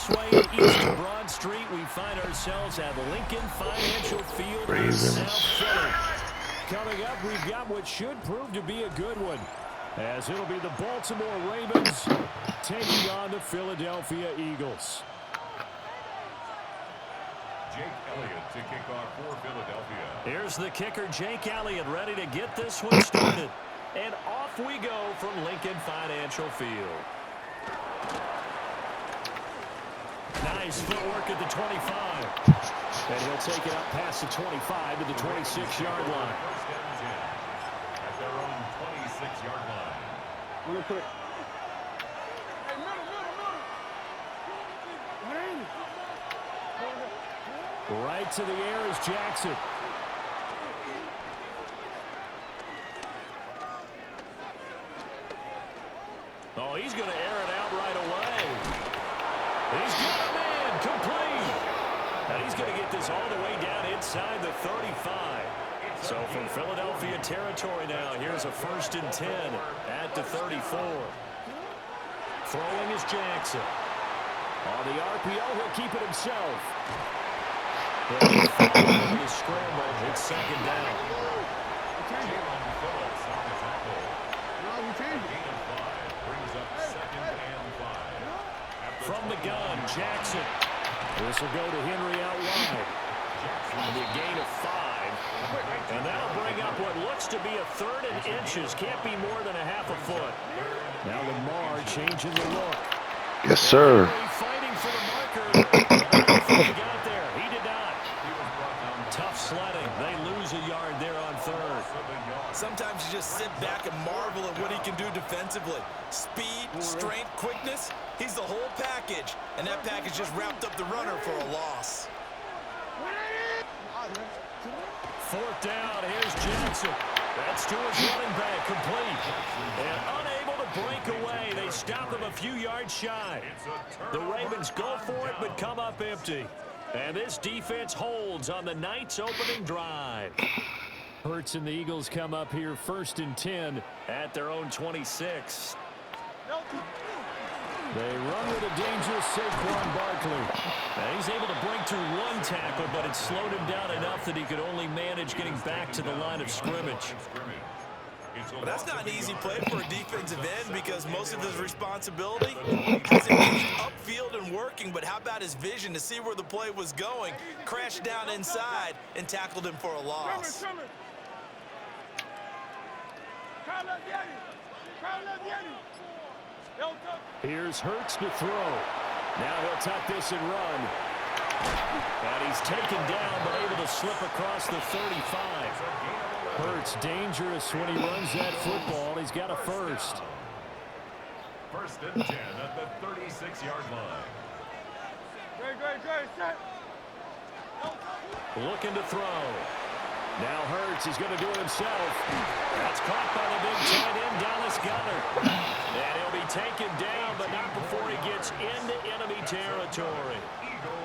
this way east of Broad Street, we find ourselves at Lincoln Financial Field in South Philly. Coming up, we've got what should prove to be a good one, as it'll be the Baltimore Ravens taking on the Philadelphia Eagles. Jake Elliott to kick off for Philadelphia. Here's the kicker, Jake Elliott, ready to get this one started. And off we go from Lincoln Financial Field. Nice footwork at the 25. And he'll take it up past the 25 to the 26-yard line. First and 10 at their own 26-yard line. Real quick. Right to the air is Jackson. Oh, he's going to air it out right away. He's got a man complete. And he's going to get this all the way down inside the 35. So from Philadelphia territory now, here's a 1st and 10 at the 34. Throwing is Jackson. On the RPO, he'll keep it himself. He's scrambled. It's 2nd down. Jalen Phillips on the tackle. Gain of 5 brings up 2nd and 5. From the gun, Jackson. This will go to Henry out wide. The gain of 5. And that'll bring up what looks to be a 3rd and inches. Can't be more than a half a foot. Now Lamar changing the look. Yes, sir. Fighting for the marker. I don't think he got there. He did not. Tough sledding. They lose a yard there on 3rd. Sometimes you just sit back and marvel at what he can do defensively. Speed, strength, quickness. He's the whole package. And that package just wrapped up the runner for a loss. 4th down. Here's Jackson. That's to his running back, complete. And unable to break away. They stop him a few yards shy. The Ravens go for it, but come up empty. And this defense holds on the night's opening drive. Hurts and the Eagles come up here 1st and 10 at their own 26. They run with a dangerous Saquon Barkley. Now he's able to break through 1 tackle, but it slowed him down enough that he could only manage getting back to the line of scrimmage. But that's not an easy play for a defensive end because most of his responsibility hasn't been upfield and working, but how about his vision to see where the play was going, crashed down inside, and tackled him for a loss. Here's Hurts to throw. Now he'll tuck this and run. And he's taken down, but able to slip across the 35. Hurts dangerous when he runs that football. He's got a 1st. 1st and 10 at the 36-yard line. Looking to throw. Now Hurts is going to do it himself. That's caught by the big tight end, Dallas Goedert. And he'll be taken down, but not before he gets into enemy territory.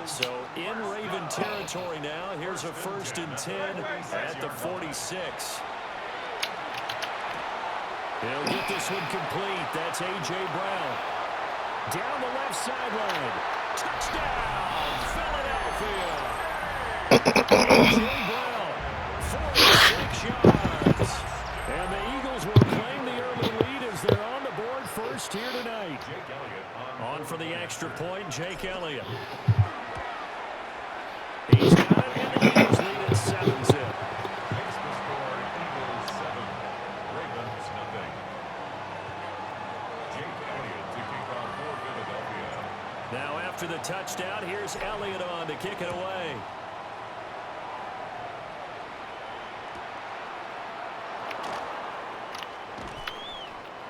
So in Raven territory now, here's a 1st and 10 at the 46. He'll get this one complete. That's A.J. Brown. Down the left sideline. Touchdown, Philadelphia. A.J. Brown, 46 yards. And the Eagles will claim the early lead as they're on the board first here tonight. On for the extra point, Jake Elliott. He's got it, and the Eagles lead at 7-0. Makes the score Eagles 7, Ravens nothing. Jake Elliott to kick off for Philadelphia. Now after the touchdown, here's Elliott on to kick it away.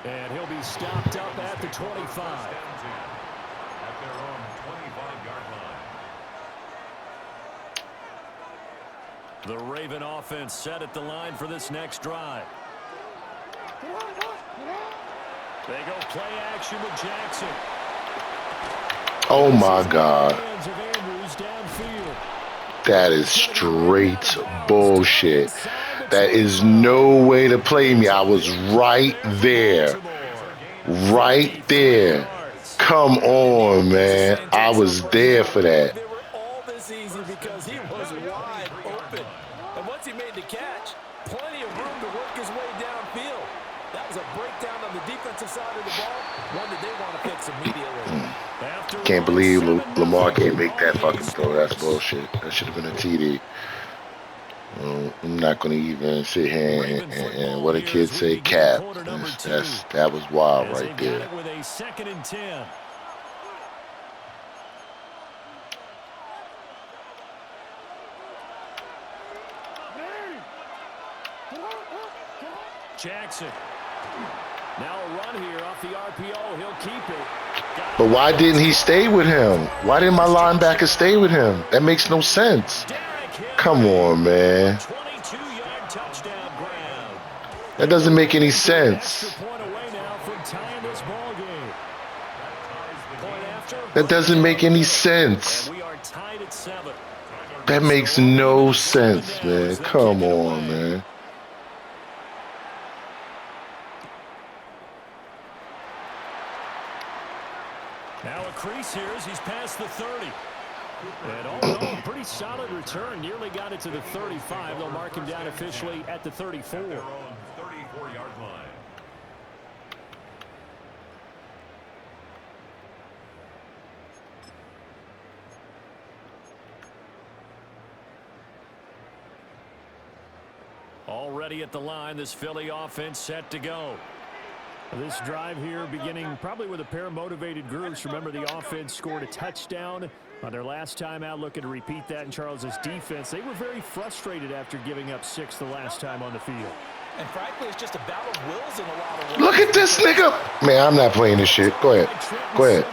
And he'll be stopped up at the 25. At their own 25-yard line. The Raven offense set at the line for this next drive. They go play action with Jackson. Oh, my God. That is straight bullshit. That is no way to play me. I was right there. Right there. offense. Come on, man. I was there for that. They were all this easy because he was wide open. And once he made the catch, plenty of room to work his way downfield. That was a breakdown on the defensive side of the ball, one that they want to fix immediately. Can't believe Lamar can't make that fucking throw. That's bullshit. That should have been a TD. I'm not going to even sit here and what a kid say, cap. That was wild right there. With a 2nd and 10. Jackson. Now a run here off the RPO. He'll keep it. But why didn't he stay with him? Why didn't my linebacker stay with him? That makes no sense. Come on, man. 22-yard touchdown ground. That doesn't make any sense. Point away now from tying this ball game. Point after. That doesn't make any sense. And we are tied at 7. That makes no sense, man. Come on, man. Now a crease here as he's past the 30. And all in all, pretty solid return. Nearly got it to the 35. They'll mark him down officially at the 34. 34-yard line. Already at the line, this Philly offense set to go. This drive here beginning probably with a pair of motivated groups. Remember, the offense scored a touchdown on their last time out. Looking to repeat that in Charles's defense. They were very frustrated after giving up 6 the last time on the field. And frankly, it's just a battle of wills in a lot of ways. Look at this nigga. Man, I'm not playing this shit. Go ahead. Go ahead.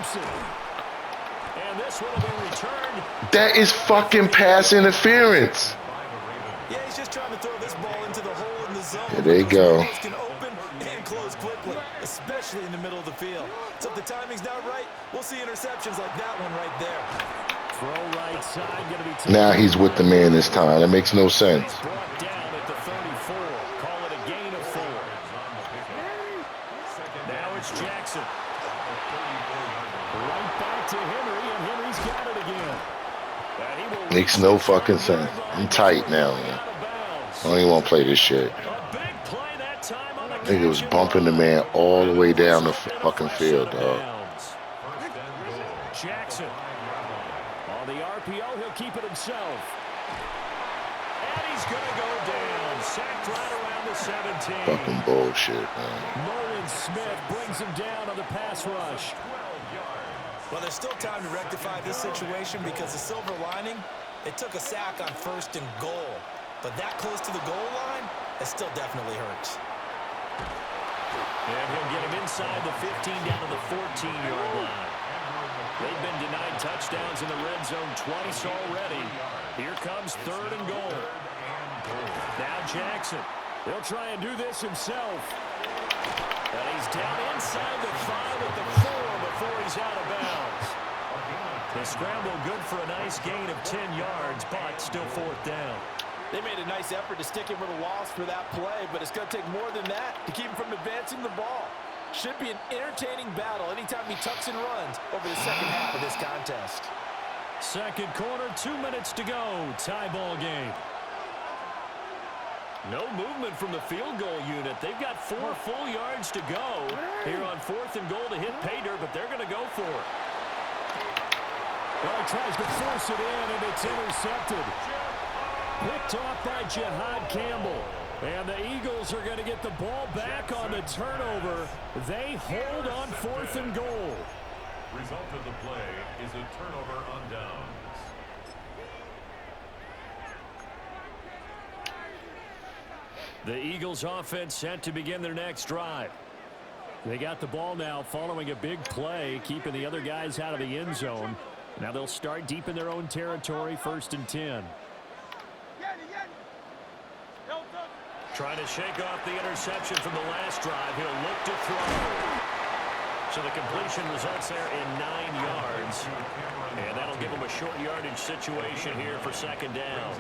And this will be returned. That is fucking pass interference. Yeah, he's just trying to throw this ball into the hole in the zone. Yeah, there you go. Can open and close quickly, especially in the middle of the field. So if the timing's not right, we'll see interceptions like that one right there. Throw right side, gonna be taken. Now he's with the man this time. That makes no sense. Brought down at the 34. Call it a gain of 4. Now it's Jackson. Right back to Henry, and Henry's got it again. Makes no fucking sense. I'm tight now, man. I don't even want to play this shit. Nigga was bumping the man all the way down the fucking field, dog. Jackson. On the RPO, he'll keep it himself. And he's going to go down. Sacked right around the 17. Fucking bullshit, man. Nolan Smith brings him down on the pass rush. Well, there's still time to rectify this situation because the silver lining, it took a sack on 1st and goal. But that close to the goal line, it still definitely hurts. And he'll get him inside the 15 down to the 14-yard line. They've been denied touchdowns in the red zone twice already. Here comes 3rd and goal. Now Jackson. He'll try and do this himself. And he's down inside the 5 at the 4 before he's out of bounds. The scramble good for a nice gain of 10 yards, but still 4th down. They made a nice effort to stick him with a loss for that play, but it's going to take more than that to keep him from advancing the ball. Should be an entertaining battle anytime he tucks and runs over the second half of this contest. Second quarter, 2 minutes to go. Tie ball game. No movement from the field goal unit. They've got 4 full yards to go here on 4th and goal to hit pay dirt, but they're going to go for it. Well, he tries to force it in, and it's intercepted. Picked off by Jihad Campbell. And the Eagles are going to get the ball back on the turnover. They hold on 4th and goal. Result of the play is a turnover on downs. The Eagles offense set to begin their next drive. They got the ball now following a big play, keeping the other guys out of the end zone. Now they'll start deep in their own territory, 1st and 10. Trying to shake off the interception from the last drive. He'll look to throw. So the completion results there in 9 yards. And that'll give him a short yardage situation here for 2nd down.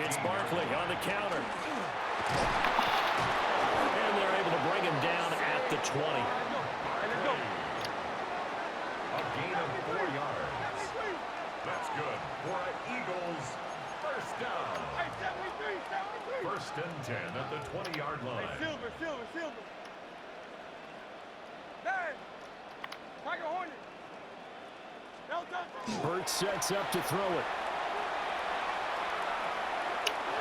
It's Barkley on the counter. And they're able to bring him down at the 20. Eagles. First down. First and 10 at the 20-yard line. Hey, Silver. Hey, Tiger Hornet. Hurts sets up to throw it.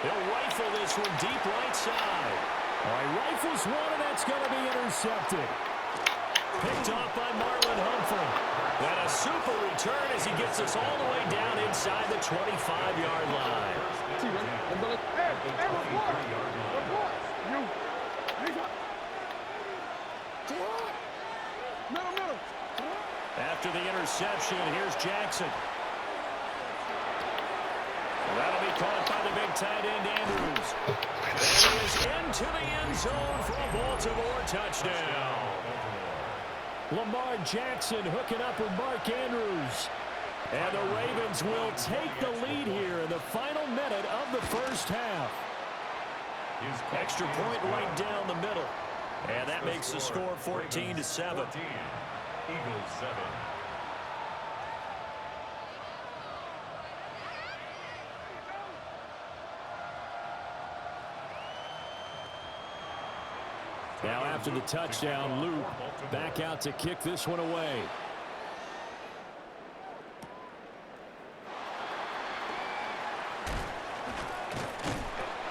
He'll rifle this one deep right side. All right, rifles one, and that's going to be intercepted. Picked off by Marlon Humphrey. And a super return as he gets us all the way down inside the 25-yard line. After the interception, here's Jackson. That'll be caught by the big tight end, Andrews. There he is into the end zone for a Baltimore touchdown. Lamar Jackson hooking up with Mark Andrews. And the Ravens will take the lead here in the final minute of the first half. Extra point right down the middle. And that makes the score 14-7. Eagles 7. Now after the touchdown, Luke back out to kick this one away.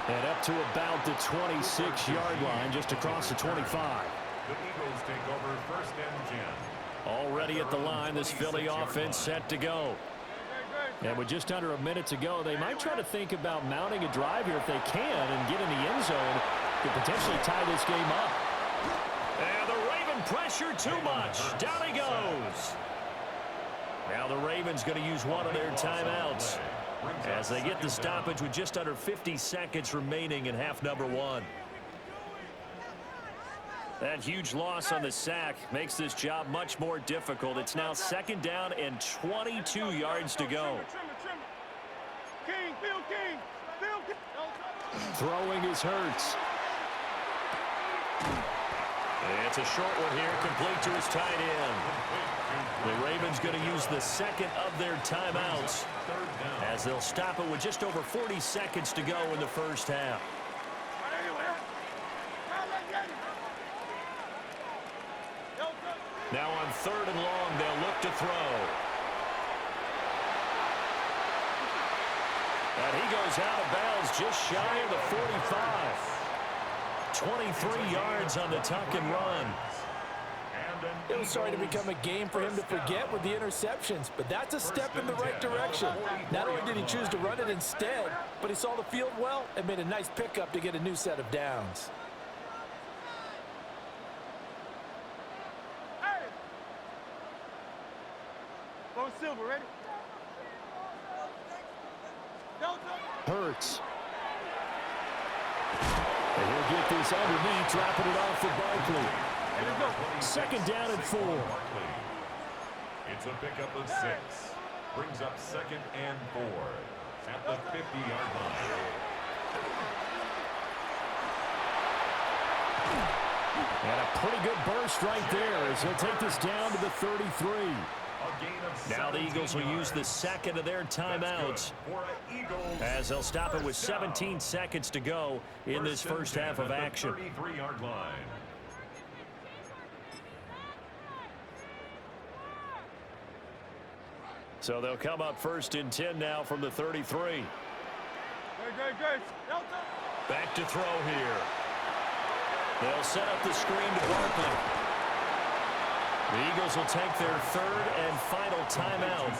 And up to about the 26-yard line, just across the 25. The Eagles take over first and 10. Already at the line, this Philly offense set to go. And with just under a minute to go, they might try to think about mounting a drive here if they can and get in the end zone to potentially tie this game up. And the Raven pressure too much. Down he goes. Now the Ravens going to use one of their timeouts as they get the stoppage with just under 50 seconds remaining in half number one. That huge loss on the sack makes this job much more difficult. It's now second down and 22 yards to go. Throwing is Hurts. It's a short one here, complete to his tight end. The Ravens going to use the second of their timeouts as they'll stop it with just over 40 seconds to go in the first half. Now on third and long, they'll look to throw. And he goes out of bounds just shy of the 45. 23 yards on the tuck and run. It was starting to become a game for him to forget with the interceptions, but that's a step in the right direction. Not only did he choose to run it instead, but he saw the field well and made a nice pickup to get a new set of downs. Hey! Go Silver, ready? Hurts. And he'll get this underneath, dropping it off for Barkley. Second down and 4. It's a pickup of 6. Brings up second and 4 at the 50-yard line. And a pretty good burst right there as he'll take this down to the 33. Now the Eagles will use the second of their timeouts as they'll stop it with 17 seconds to go in this first half of action. 33-yard line. So they'll come up first and 10 now from the 33. Good. Back to throw here. They'll set up the screen to Barkley. The Eagles will take their third and final timeout.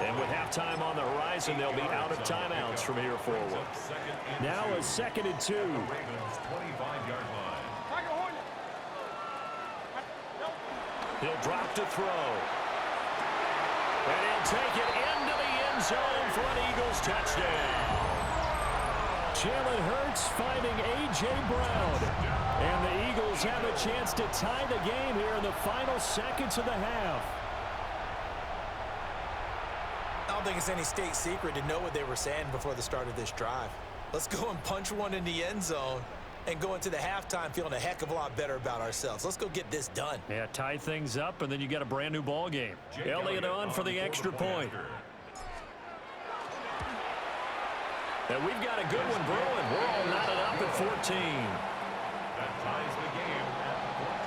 And with halftime on the horizon, they'll be out of timeouts from here forward. Now a second and 2. Ravens 25-yard line. He'll drop to throw. And he'll take it into the end zone for an Eagles touchdown. Jalen Hurts finding A.J. Brown. And the Eagles have a chance to tie the game here in the final seconds of the half. I don't think it's any state secret to know what they were saying before the start of this drive. Let's go and punch one in the end zone and go into the halftime feeling a heck of a lot better about ourselves. Let's go get this done. Yeah, tie things up, and then you get a brand new ball game. Elliott on for the extra point. And we've got a good one brewing. We're all knotted up at 14. That ties the game at 14.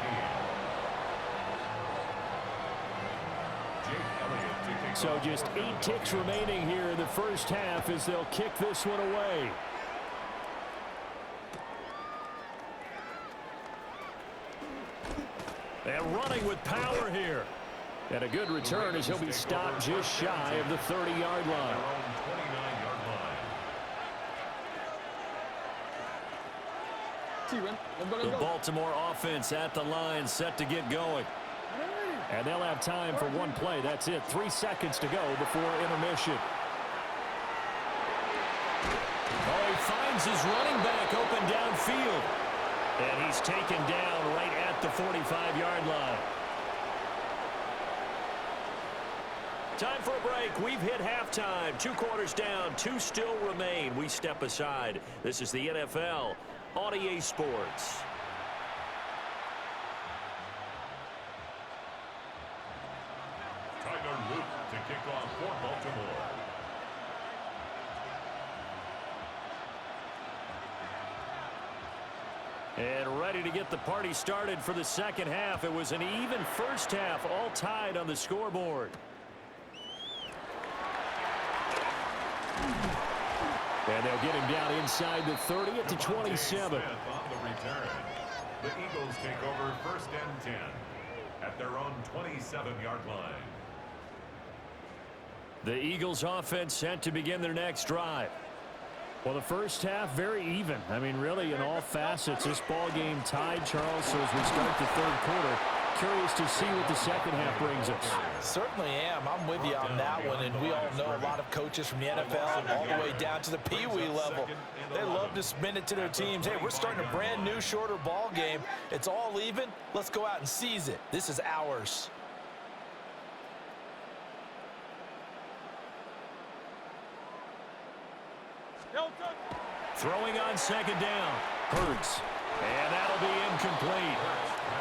Jake Elliott to kick So off just 8 ticks remaining here in the first half as they'll kick this one away. And running with power here. And a good return as he'll be stopped just shy of the 30-yard line. their own 29-yard line. The Baltimore offense at the line, set to get going. And they'll have time for one play. That's it. 3 seconds to go before intermission. Oh, he finds his running back open downfield. And he's taken down right at the 45-yard line. Time for a break. We've hit halftime. 2 quarters down, 2 still remain. We step aside. This is the NFL on EA Sports. Tyler Luke to kick off for Baltimore. And ready to get the party started for the second half. It was an even first half, all tied on the scoreboard. And they'll get him down inside the 30 at the 27. On the return. The Eagles take over 1st and 10 at their own 27-yard line. The Eagles offense set to begin their next drive. Well, the first half, very even. I mean, really, in all facets, this ball game tied, Charles. So as we start the third quarter, curious to see what the second half brings us. Certainly am. I'm with you on that one, and we all know a lot of coaches from the NFL all the way down to the Pee Wee level. They love to spin it to their teams. Hey, we're starting a brand new, shorter ball game. It's all even. Let's go out and seize it. This is ours. Throwing on second down. Hurts. And that'll be incomplete.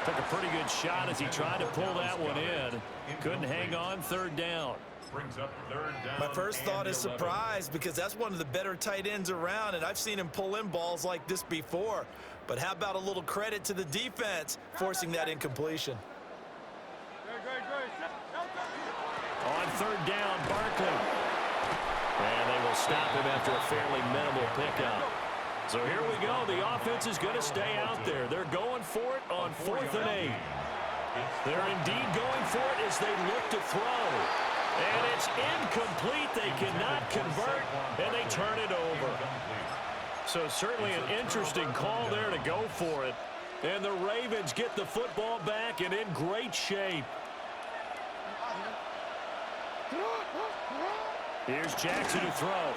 Took a pretty good shot as he tried to pull that one in. Couldn't hang on, third down. Brings up 3rd down. My first thought is surprise because that's one of the better tight ends around, and I've seen him pull in balls like this before. But how about a little credit to the defense forcing that incompletion? On third down, Barkley. And they will stop him after a fairly minimal pickup. So here we go. The offense is going to stay out there. They're going for it on 4th and 8. They're indeed going for it as they look to throw. And it's incomplete. They cannot convert, and they turn it over. So certainly an interesting call there to go for it. And the Ravens get the football back and in great shape. Here's Jackson to throw.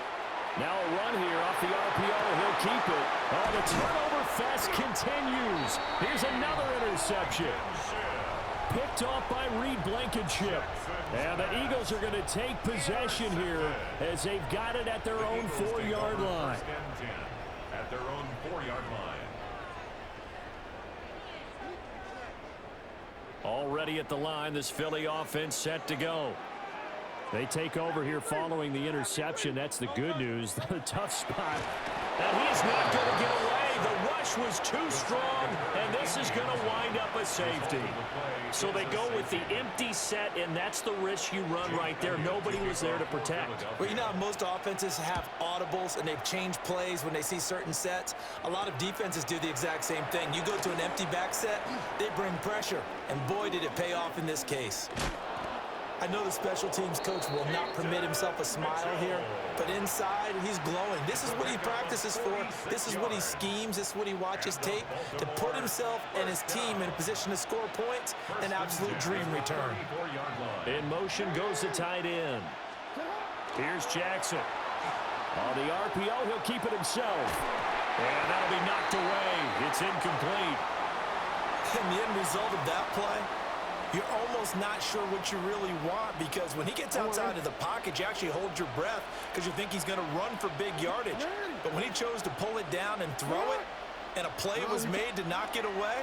Now a run here off the RPO. He'll keep it. Oh, the turnover fest continues. Here's another interception. Picked off by Reed Blankenship. And the Eagles are going to take possession here as they've got it at their own 4-yard line. At their own 4-yard line. Already at the line, this Philly offense set to go. They take over here following the interception. That's the good news. The tough spot. And he's not going to get away. The rush was too strong, and this is going to wind up a safety. So they go with the empty set, and that's the risk you run right there. Nobody was there to protect. Well, you know how most offenses have audibles and they've changed plays when they see certain sets? A lot of defenses do the exact same thing. You go to an empty back set, they bring pressure, and boy, did it pay off in this case. I know the special teams coach will not permit himself a smile here, but inside, he's glowing. This is what he practices for. This is what he schemes. This is what he watches tape to put himself and his team in a position to score points. An absolute dream return. In motion goes the tight end. Here's Jackson. On the RPO, he'll keep it himself. And that'll be knocked away. It's incomplete. And the end result of that play, you're almost not sure what you really want because when he gets outside of the pocket, you actually hold your breath because you think he's going to run for big yardage. But when he chose to pull it down and throw it, and a play was made to knock it away,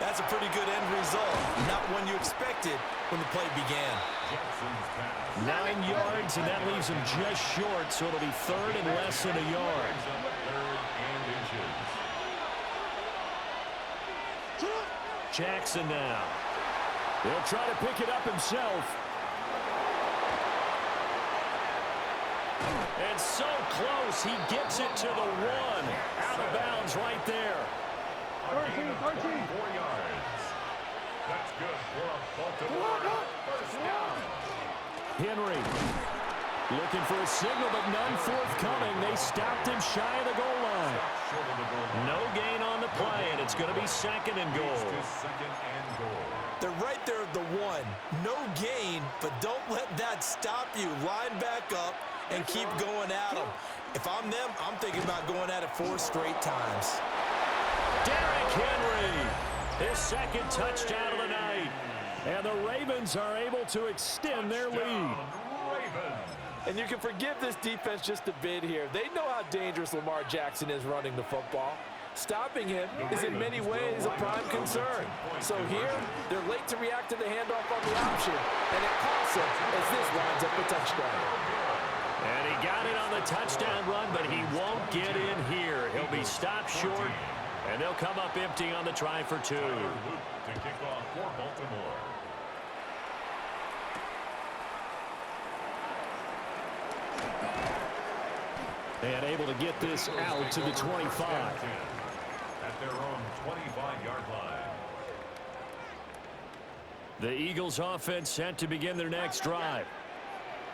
that's a pretty good end result. Not one you expected when the play began. 9 yards, and that leaves him just short, so it'll be third and less than a yard. Jackson now. He'll try to pick it up himself. And so close, he gets it to the 1. Out of bounds right there. 13. 4 yards. That's good for a Baltimore first down. Henry looking for a signal, but none forthcoming. They stopped him shy of the goal line. No gain on the play, and it's going to be second and goal. They're right there at the 1. No gain, but don't let that stop you. Line back up and keep going at them. If I'm them, I'm thinking about going at it 4 straight times. Derrick Henry, his second touchdown of the night. And the Ravens are able to extend their lead. And you can forgive this defense just a bit here. They know how dangerous Lamar Jackson is running the football. Stopping him is in many ways a prime concern. So here, they're late to react to the handoff on the option, and it costs them as this winds up the touchdown. And he got it on the touchdown run, but he won't get in here. He'll be stopped short, and they'll come up empty on the try for 2. To kick off for Baltimore. And able to get this out to the 25. At their own 25-yard line. The Eagles offense set to begin their next drive.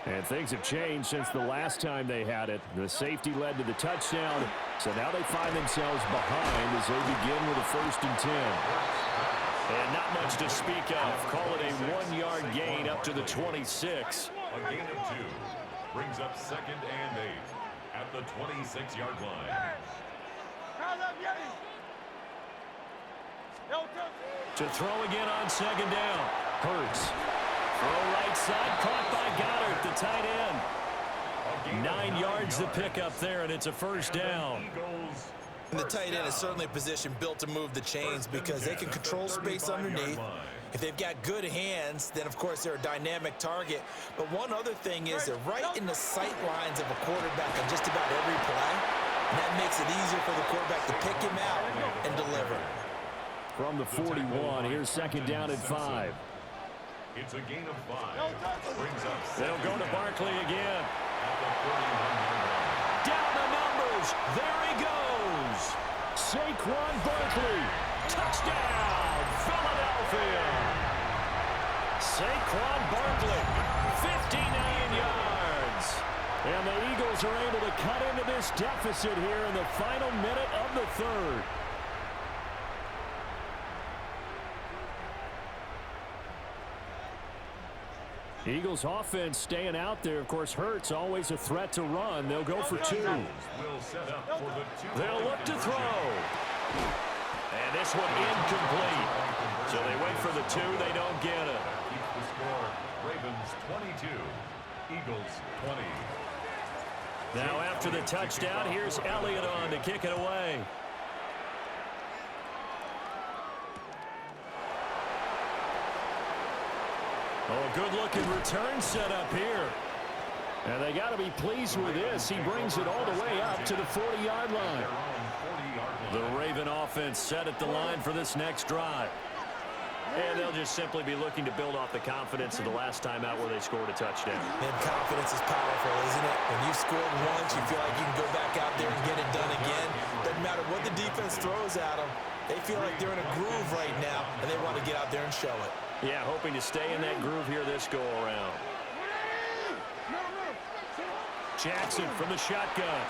And things have changed since the last time they had it. The safety led to the touchdown, so now they find themselves behind as they begin with a 1st and 10. And not much to speak of. Call it a 1-yard gain up to the 26. A gain of 2 brings up 2nd and 8 at the 26-yard line. To throw again on 2nd down. Hurts. Throw right side, caught by Goddard, the tight end. 9 yards the pickup there, and it's a 1st down. And the tight end is certainly a position built to move the chains because they can control space underneath. If they've got good hands, then of course they're a dynamic target. But one other thing is they're right in the sight lines of a quarterback on just about every play. And that makes it easier for the quarterback to pick him out and deliver. From the 41, here's 2nd down and 5. It's a gain of 5. Brings up They'll go to Barkley again. at the 31-yard line. Down the numbers. There he goes. Saquon Barkley. Touchdown, Philadelphia. Saquon Barkley, 59 yards. And the Eagles are able to cut into this deficit here in the final minute of the 3rd. Eagles offense staying out there. Of course, Hurts always a threat to run. They'll go for 2. Will set up for the 2. They'll look to throw. And this one incomplete. So they wait for the 2. They don't get it. Keeps the score. Ravens 22. Eagles 20. Now after the touchdown, here's Elliott on to kick it away. Oh, good-looking return set up here. And they got to be pleased with this. He brings it all the way up to the 40-yard line. The Raven offense set at the line for this next drive. And they'll just simply be looking to build off the confidence of the last time out where they scored a touchdown. And confidence is powerful, isn't it? When you've scored once, you feel like you can go back out there and get it done again. Doesn't matter what the defense throws at them. They feel like they're in a groove right now, and they want to get out there and show it. Yeah, hoping to stay in that groove here this go-around. Jackson from the shotgun.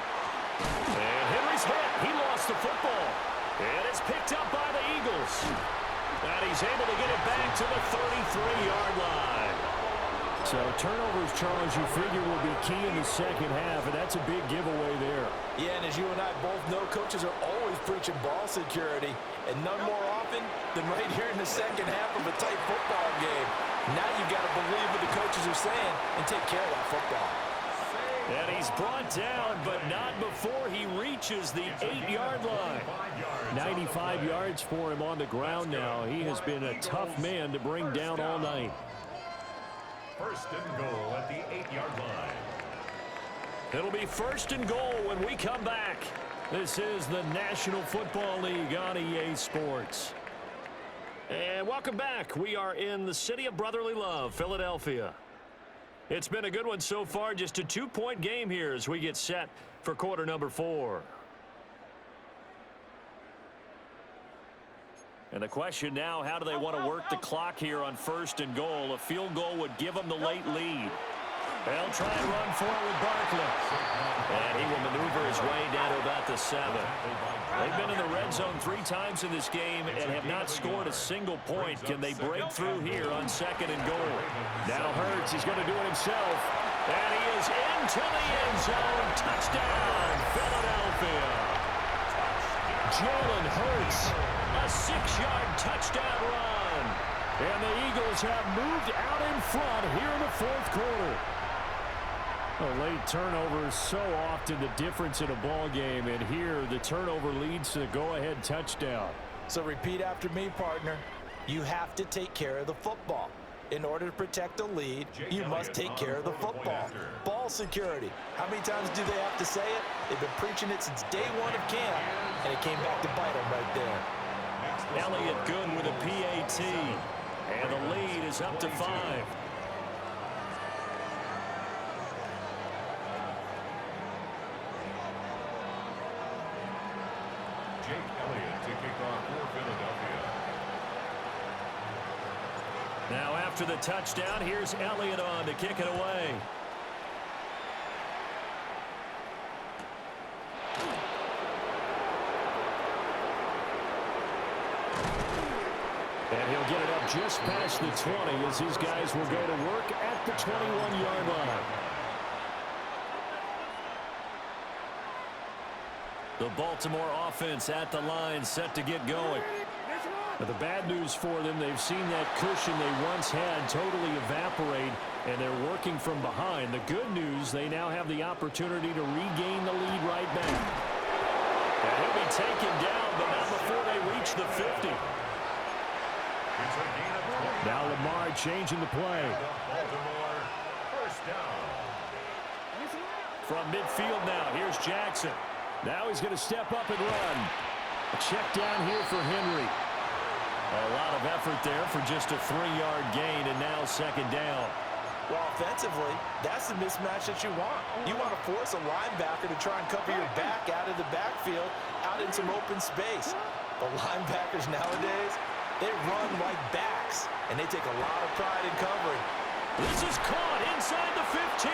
And Henry's hit. He lost the football. And it's picked up by the Eagles. And he's able to get it back to the 33-yard line. So turnovers, Charles, you figure will be key in the second half, and that's a big giveaway there. Yeah, and as you and I both know, coaches are always preaching ball security, and none more often than right here in the second half of a tight football game. Now you've got to believe what the coaches are saying and take care of that football. And he's brought down, but not before he reaches the 8-yard line. 95 yards for him on the ground now. He has been a tough man to bring down all night. first and goal at the 8-yard line. It'll be first and goal when we come back. This is the National Football League on EA Sports. And welcome back. We are in the city of brotherly love, Philadelphia. It's been a good one so far. Just a 2-point game here as we get set for quarter number 4. And the question now, how do they want to work the clock here on first and goal? A field goal would give them the late lead. They'll try and run for it with Barkley. And he will maneuver his way down to about the 7. They've been in the red zone 3 times in this game and have not scored a single point. Can they break through here on second and goal? Now Hurts, he's going to do it himself. And he is into the end zone. Touchdown, Philadelphia. Jalen Hurts, a 6-yard touchdown run. And the Eagles have moved out in front here in the 4th quarter. A late turnover is so often the difference in a ball game, and here the turnover leads to the go-ahead touchdown. So repeat after me, partner. You have to take care of the football. In order to protect a lead, you must take care of the football. Ball security. How many times do they have to say it? They've been preaching it since day 1 of camp, and it came back to bite them right there. Elliott good with a PAT, and the lead is up to 5. Jake Elliott to kick off for Philadelphia. Now after the touchdown, here's Elliott on to kick it away. And he'll get it up just past the 20 as these guys will go to work at the 21-yard line. The Baltimore offense at the line set to get going. But the bad news for them, they've seen that cushion they once had totally evaporate, and they're working from behind. The good news, they now have the opportunity to regain the lead right back. And he'll be taken down, but not before they reach the 50. Now Lamar changing the play. Baltimore first down. From midfield now, here's Jackson. Now he's going to step up and run. A check down here for Henry. A lot of effort there for just a 3-yard gain, and now second down. Well, offensively, that's the mismatch that you want. You want to force a linebacker to try and cover your back out of the backfield, out in some open space. The linebackers nowadays, they run like backs, and they take a lot of pride in covering. This is caught inside the 15.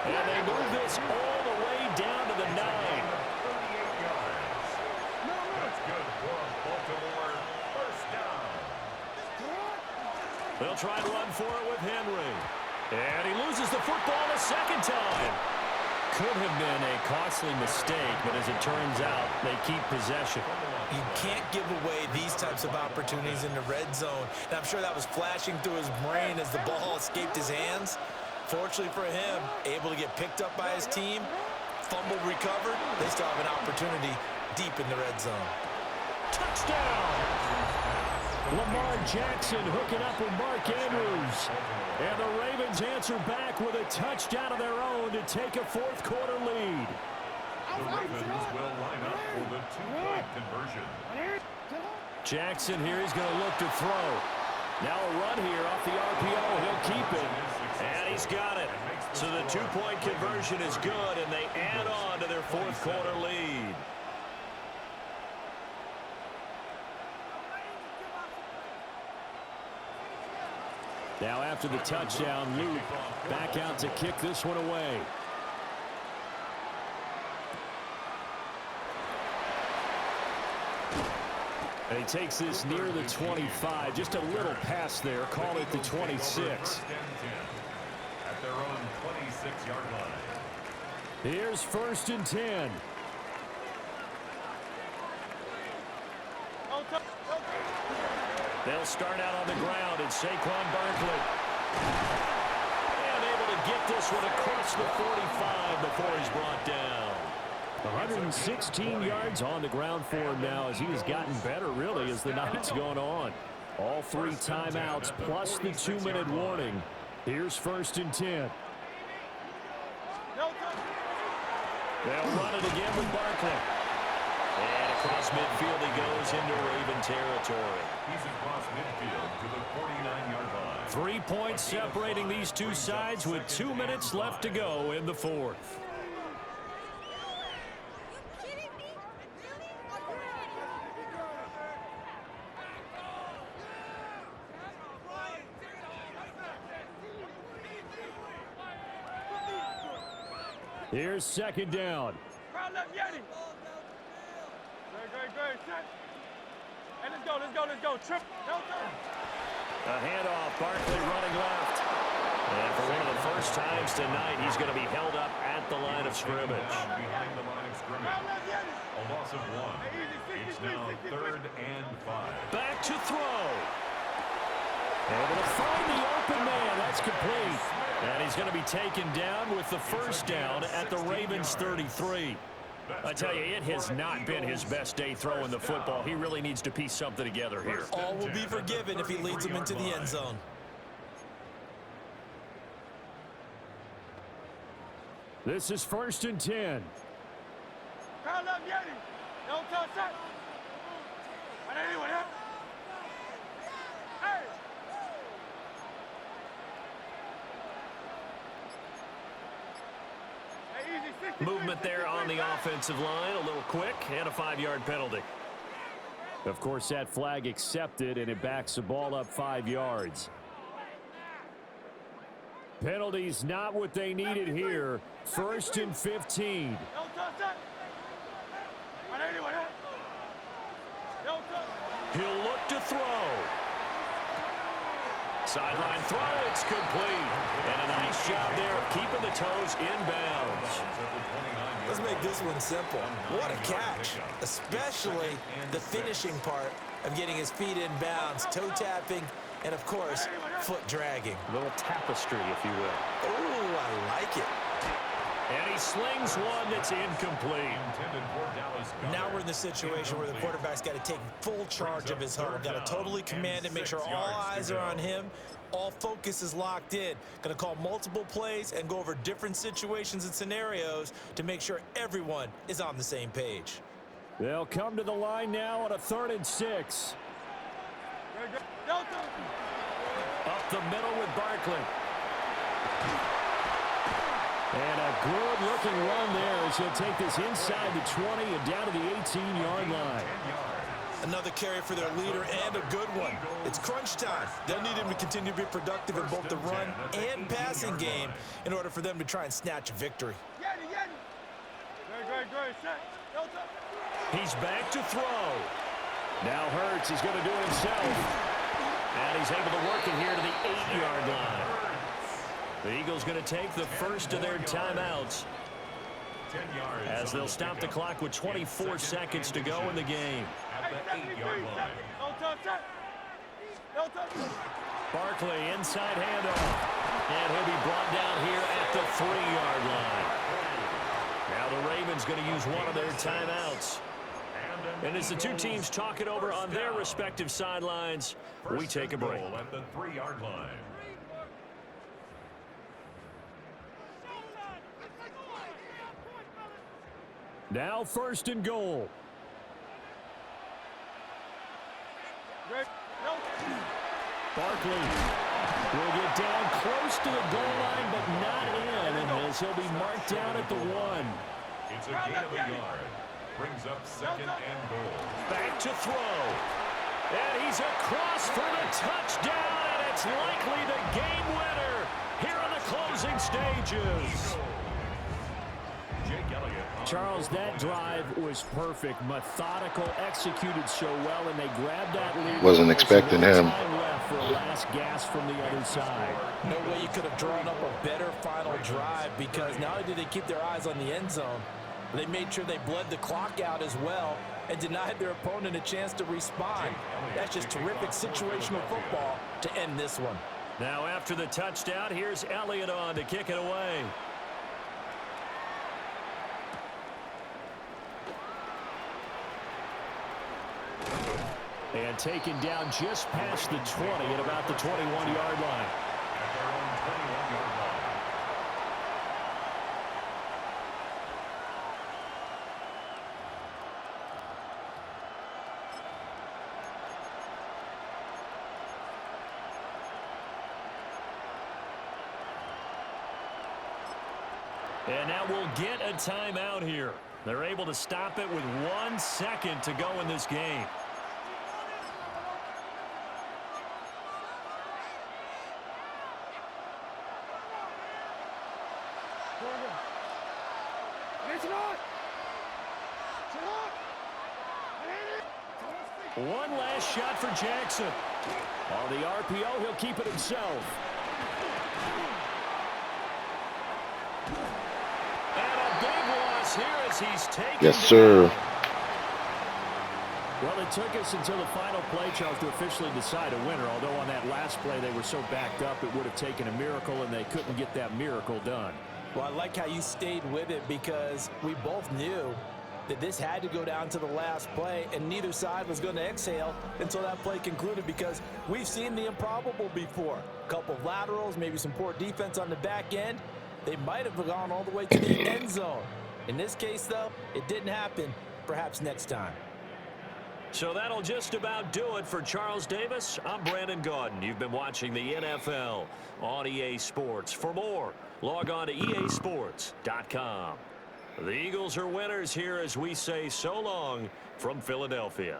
And they move this all the way down to the 9. 38 yards. That's good for Baltimore. First down. They'll try to run for it with Henry. And he loses the football a second time. Could have been a costly mistake, but as it turns out, they keep possession. You can't give away these types of opportunities in the red zone. And I'm sure that was flashing through his brain as the ball escaped his hands. Fortunately for him, able to get picked up by his team, fumble recovered, they still have an opportunity deep in the red zone. Touchdown! Lamar Jackson hooking up with Mark Andrews. And the Ravens answer back with a touchdown of their own to take a 4th quarter lead. The Ravens will line up for the 2-point conversion. Jackson here, he's going to look to throw. Now a run here off the RPO. He'll keep it. And he's got it. So the 2-point conversion is good, and they add on to their 4th quarter lead. Now after the touchdown, Luke back out to kick this one away. And he takes this near the 25. Just a little pass there. Call it the 26. At their own 26-yard line. Here's 1st and 10. They'll start out on the ground. It's Saquon Barkley. And able to get this one across the 45 before he's brought down. 116 yards on the ground for him now as he has gotten better, really, as the night's gone on. All 3 timeouts plus the 2-minute warning. Here's 1st and 10. They'll run it again with Barkley. And across midfield he goes into Raven territory. He's across midfield to the 49-yard line. 3 points separating these two sides with 2 minutes left to go in the 4th. Here's 2nd down. Crowd left, Yeti. Great, set. Hey, let's go. Trip. No turn. A handoff, Barkley running left. And for one of the first times tonight, he's going to be held up at the line of scrimmage. Behind the line of scrimmage. Crowd left, Yeti. A loss of 1. It's now 3rd and 5. Back to throw. Able to find the open man. That's complete. And he's going to be taken down with the 1st down at the Ravens 33. I tell you, it has not been his best day throwing the football. He really needs to piece something together here. All will be forgiven if he leads them into the end zone. This is 1st and 10. Crowd left, Yeti. No turn, set. But anyway, hey. Movement there on the offensive line, a little quick, and a 5-yard penalty. Of course, that flag accepted, and it backs the ball up 5 yards. Penalties not what they needed here. 1st and 15. He'll look to throw. Sideline throw, it's complete. And a nice job there of keeping the toes inbounds. Let's make this one simple. What a catch, especially the finishing part of getting his feet in bounds, toe tapping, and of course, foot dragging. A little tapestry, if you will. Oh, I like it. And he slings one that's incomplete. Now we're in the situation where the quarterback's got to take full charge of his huddle. Got to totally command it, make sure all eyes are on him. All focus is locked in. Going to call multiple plays and go over different situations and scenarios to make sure everyone is on the same page. They'll come to the line now on a 3rd and 6. Up the middle with Barkley. And a good-looking run there as he'll take this inside the 20 and down to the 18-yard line. Another carry for their leader and a good one. It's crunch time. They'll need him to continue to be productive in both the run and passing game in order for them to try and snatch a victory. He's back to throw. Now Hurts is going to do it himself. And he's able to work it here to the 8-yard line. The Eagles going to take the first of their timeouts as they'll stop the clock with 24 seconds to go in the game. Barkley inside handoff. And he'll be brought down here at the 3-yard line. Now the Ravens going to use one of their timeouts. And as the two teams talk it over on their respective sidelines, we take a break. At the 3-yard line. Now 1st and goal. Barkley will get down close to the goal line, but not in, and as he'll be marked down at the 1. It's a gain of a yard. Brings up 2nd and goal. Back to throw. And he's across for the touchdown, and it's likely the game winner here in the closing stages. Charles, that drive was perfect, methodical, executed so well, and they grabbed that lead. Wasn't expecting him. Left for a last gasp from the other side. No way you could have drawn up a better final drive, because not only did they keep their eyes on the end zone, they made sure they bled the clock out as well and denied their opponent a chance to respond. That's just terrific situational football to end this one. Now after the touchdown, here's Elliott on to kick it away. And taken down just past the 20 at about the 21-yard line. At their own 21-yard line. And now we'll get a timeout here. They're able to stop it with 1 second to go in this game. One last shot for Jackson. On the RPO, he'll keep it himself. And a big loss here as he's taken. Yes, sir. Well, it took us until the final play, Charles, to officially decide a winner. Although on that last play they were so backed up, it would have taken a miracle, and they couldn't get that miracle done. Well, I like how you stayed with it because we both knew that this had to go down to the last play, and neither side was going to exhale until that play concluded because we've seen the improbable before. A couple of laterals, maybe some poor defense on the back end. They might have gone all the way to the end zone. In this case, though, it didn't happen. Perhaps next time. So that'll just about do it for Charles Davis. I'm Brandon Gaudin. You've been watching the NFL on EA Sports. For more, log on to easports.com. The Eagles are winners here as we say so long from Philadelphia.